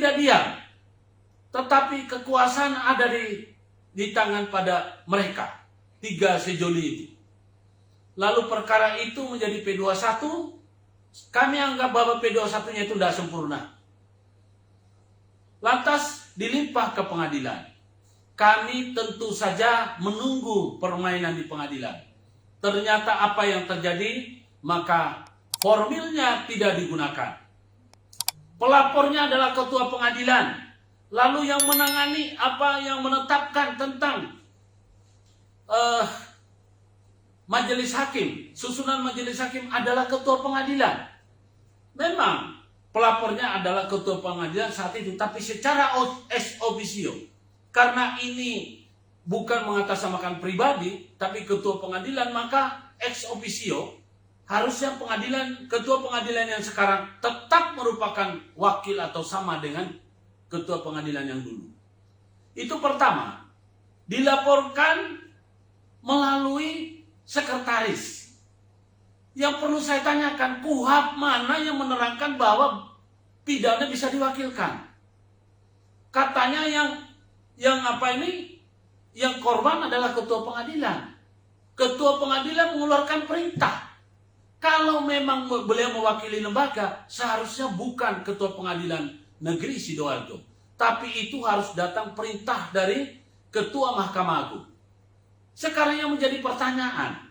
tidak diam, tetapi kekuasaan ada di tangan pada mereka, 3 sejoli itu. Lalu perkara itu menjadi P21, kami anggap bahwa P21-nya itu tidak sempurna. Lantas dilimpah ke pengadilan. Kami tentu saja menunggu permainan di pengadilan. Ternyata apa yang terjadi, maka formilnya tidak digunakan. Pelapornya adalah ketua pengadilan. Lalu yang menangani yang menetapkan tentang majelis hakim, susunan majelis hakim adalah ketua pengadilan. Memang pelapornya adalah ketua pengadilan saat itu, tapi secara ex officio, karena ini bukan mengatasnamakan pribadi, tapi ketua pengadilan, maka ex officio harusnya ketua pengadilan yang sekarang tetap merupakan wakil atau sama dengan ketua pengadilan yang dulu. Itu pertama, dilaporkan melalui sekretaris. Yang perlu saya tanyakan, KUHP mana yang menerangkan bahwa pidana bisa diwakilkan? Katanya yang korban adalah ketua pengadilan. Ketua pengadilan mengeluarkan perintah. Kalau memang beliau mewakili lembaga, seharusnya bukan ketua pengadilan negeri Sidoarjo, tapi itu harus datang perintah dari ketua Mahkamah Agung. Sekarang yang menjadi pertanyaan,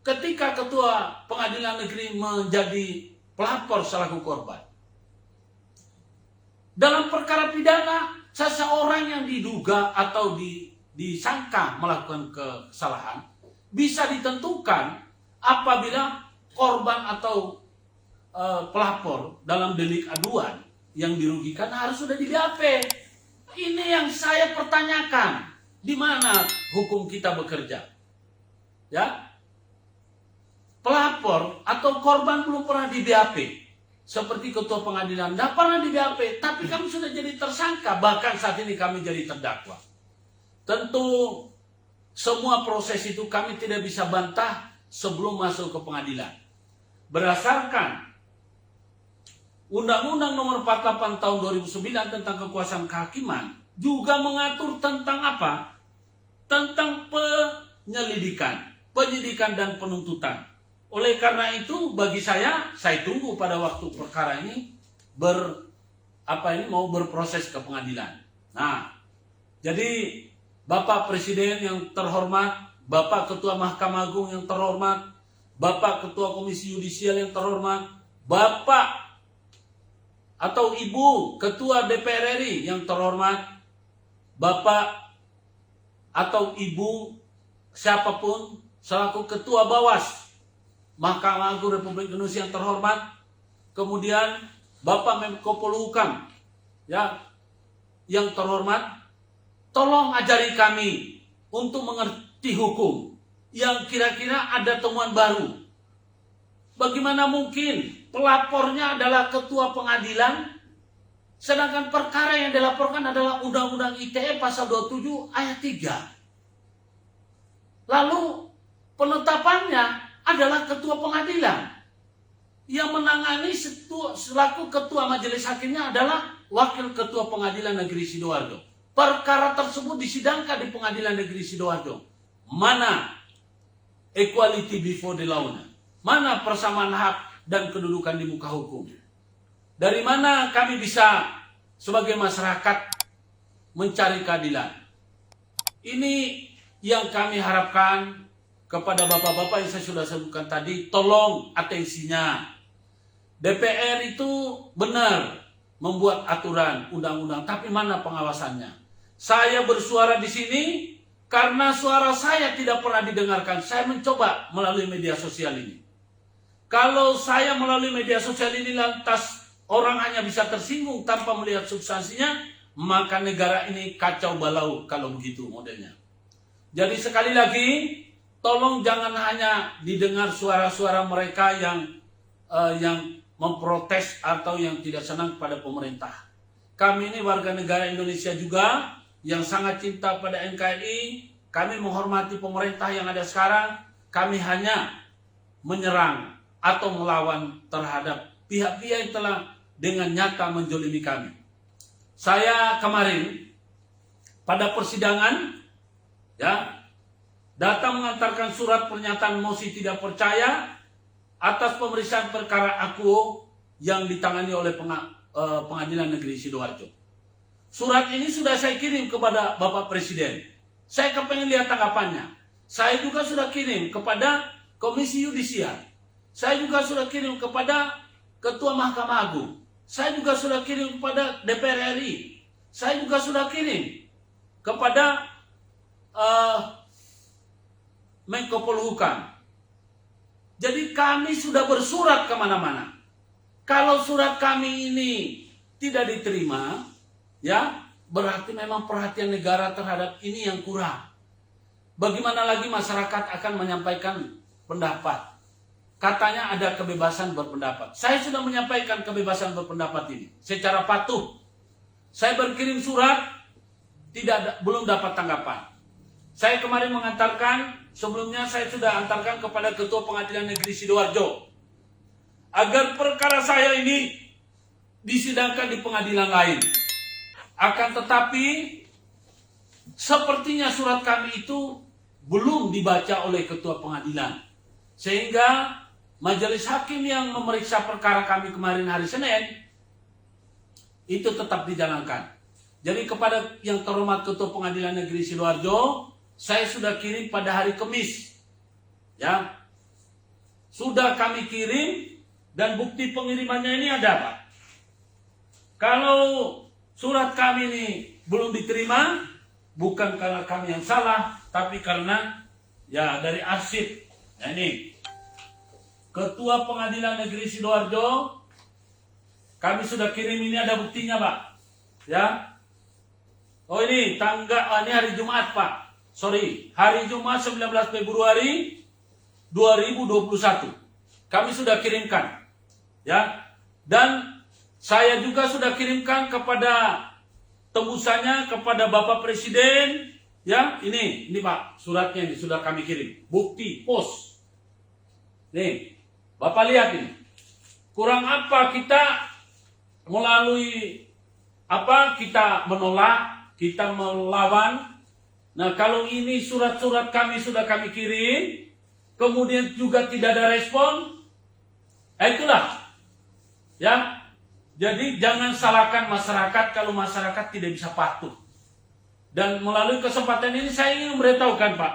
ketika ketua pengadilan negeri menjadi pelapor selaku korban, dalam perkara pidana, seseorang yang diduga atau disangka melakukan kesalahan bisa ditentukan apabila korban atau pelapor dalam delik aduan yang dirugikan harus sudah di BAP. Ini yang saya pertanyakan. Di mana hukum kita bekerja? Ya, pelapor atau korban belum pernah di BAP, seperti ketua pengadilan tidak pernah di BAP, tapi kami sudah jadi tersangka, bahkan saat ini kami jadi terdakwa. Tentu semua proses itu kami tidak bisa bantah sebelum masuk ke pengadilan. Berdasarkan Undang-Undang Nomor 48 Tahun 2009 tentang kekuasaan kehakiman juga mengatur tentang apa? Tentang penyelidikan, penyidikan dan penuntutan. Oleh karena itu bagi saya tunggu pada waktu perkara ini mau berproses ke pengadilan. Nah, jadi Bapak Presiden yang terhormat, Bapak Ketua Mahkamah Agung yang terhormat, Bapak Ketua Komisi Yudisial yang terhormat, Bapak atau Ibu Ketua DPR RI yang terhormat, Bapak atau Ibu siapapun selaku Ketua Bawas Mahkamah Agung Republik Indonesia yang terhormat, kemudian Bapak Menko Polhukam yang terhormat, tolong ajari kami untuk mengerti hukum yang kira-kira ada temuan baru. Bagaimana mungkin pelapornya adalah ketua pengadilan, sedangkan perkara yang dilaporkan adalah Undang-Undang ITE pasal 27 ayat 3. Lalu penetapannya adalah ketua pengadilan. Yang menangani selaku ketua majelis hakimnya adalah wakil ketua pengadilan negeri Sidoarjo. Perkara tersebut disidangkan di pengadilan negeri Sidoarjo. Mana equality before the law? Mana persamaan hak dan kedudukan di muka hukum? Dari mana kami bisa sebagai masyarakat mencari keadilan? Ini yang kami harapkan kepada bapak-bapak yang saya sudah sebutkan tadi. Tolong atensinya. DPR itu benar membuat aturan undang-undang, tapi mana pengawasannya? Saya bersuara di sini karena suara saya tidak pernah didengarkan. Saya mencoba melalui media sosial ini. Kalau saya melalui media sosial ini lantas orang hanya bisa tersinggung tanpa melihat substansinya, maka negara ini kacau balau kalau begitu modelnya. Jadi sekali lagi, tolong jangan hanya didengar suara-suara mereka yang memprotes atau yang tidak senang pada pemerintah. Kami ini warga negara Indonesia juga yang sangat cinta pada NKRI. Kami menghormati pemerintah yang ada sekarang. Kami hanya menyerang atau melawan terhadap pihak-pihak yang telah dengan nyata menzolimi kami. saya kemarin pada persidangan ya datang mengantarkan surat pernyataan mosi tidak percaya atas pemeriksaan perkara Akuo yang ditangani oleh Pengadilan Negeri Sidoarjo. Surat ini sudah saya kirim kepada Bapak Presiden. Saya kepengen lihat tanggapannya. Saya juga sudah kirim kepada Komisi Yudisial. Saya juga sudah kirim kepada Ketua Mahkamah Agung. Saya juga sudah kirim kepada DPR RI. Saya juga sudah kirim kepada Menko Polhukam. Jadi kami sudah bersurat kemana-mana. Kalau surat kami ini tidak diterima, ya berarti memang perhatian negara terhadap ini yang kurang. Bagaimana lagi masyarakat akan menyampaikan pendapat? Katanya ada kebebasan berpendapat. Saya sudah menyampaikan kebebasan berpendapat ini secara patuh. Saya berkirim surat, belum dapat tanggapan. Saya kemarin mengantarkan, sebelumnya saya sudah antarkan kepada Ketua Pengadilan Negeri Sidoarjo agar perkara saya ini disidangkan di pengadilan lain. Akan tetapi sepertinya surat kami itu belum dibaca oleh Ketua Pengadilan, sehingga majelis hakim yang memeriksa perkara kami kemarin hari Senin itu tetap dijalankan. Jadi kepada yang terhormat Ketua Pengadilan Negeri Sidoarjo, saya sudah kirim pada hari Kamis. Ya. Sudah kami kirim dan bukti pengirimannya ini ada, Pak. Kalau surat kami ini belum diterima, bukan karena kami yang salah, tapi karena ya dari arsip. Nah ini Ketua Pengadilan Negeri Sidoarjo, kami sudah kirim, ini ada buktinya, Pak. Ya. Oh ini ini hari Jumat, Pak. Hari Jumat 19 Februari 2021. Kami sudah kirimkan. Ya. Dan saya juga sudah kirimkan kepada tembusannya kepada Bapak Presiden. Ya, ini Pak, suratnya ini sudah kami kirim. Bukti pos. Nih. Bapak lihat ini, kurang apa kita melalui kita menolak, kita melawan. Nah kalau ini surat-surat kami sudah kami kirim, kemudian juga tidak ada respon, itulah. Ya, jadi jangan salahkan masyarakat kalau masyarakat tidak bisa patuh. Dan melalui kesempatan ini saya ingin memberitahukan, Pak.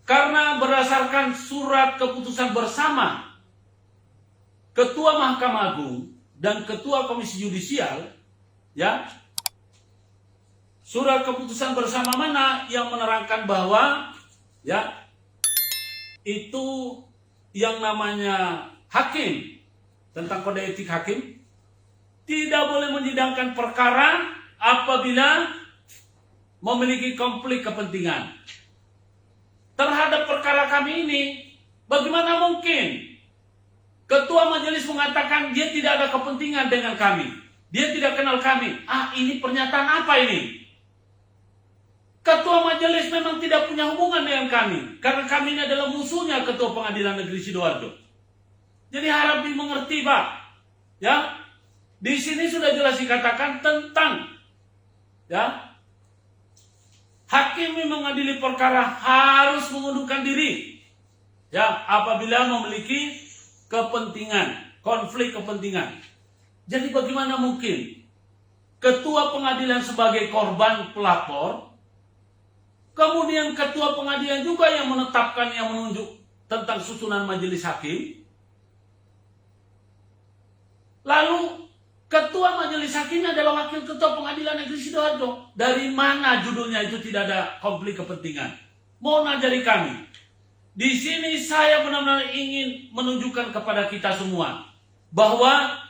Karena berdasarkan surat keputusan bersama Ketua Mahkamah Agung dan Ketua Komisi Yudisial, ya, surat keputusan bersama mana yang menerangkan bahwa, ya, itu yang namanya hakim, tentang kode etik hakim, tidak boleh menyidangkan perkara apabila memiliki konflik kepentingan. Terhadap perkara kami ini, bagaimana mungkin Ketua Majelis mengatakan dia tidak ada kepentingan dengan kami, dia tidak kenal kami. Ini pernyataan apa ini? Ketua Majelis memang tidak punya hubungan dengan kami, karena kami ini adalah musuhnya Ketua Pengadilan Negeri Sidoarjo. Jadi harap dimengerti, Pak. Ya, di sini sudah jelas dikatakan tentang, ya, hakim yang mengadili perkara harus mengundurkan diri, ya, apabila memiliki kepentingan, konflik kepentingan. Jadi bagaimana mungkin Ketua Pengadilan sebagai korban pelapor, kemudian Ketua Pengadilan juga yang menetapkan, yang menunjuk tentang susunan majelis hakim, lalu Ketua Majelis Hakim adalah Wakil Ketua Pengadilan Negeri Sidoarjo. Dari mana judulnya itu tidak ada konflik kepentingan? Mohon ajari kami. Di sini saya benar-benar ingin menunjukkan kepada kita semua bahwa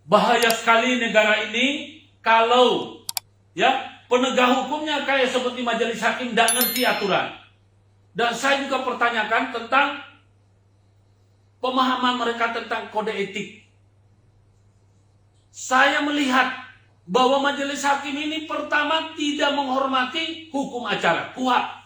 bahaya sekali negara ini kalau, ya, penegak hukumnya kayak seperti Majelis Hakim tidak ngerti aturan. Dan saya juga pertanyakan tentang pemahaman mereka tentang kode etik. Saya melihat bahwa Majelis Hakim ini pertama tidak menghormati hukum acara, KUHP.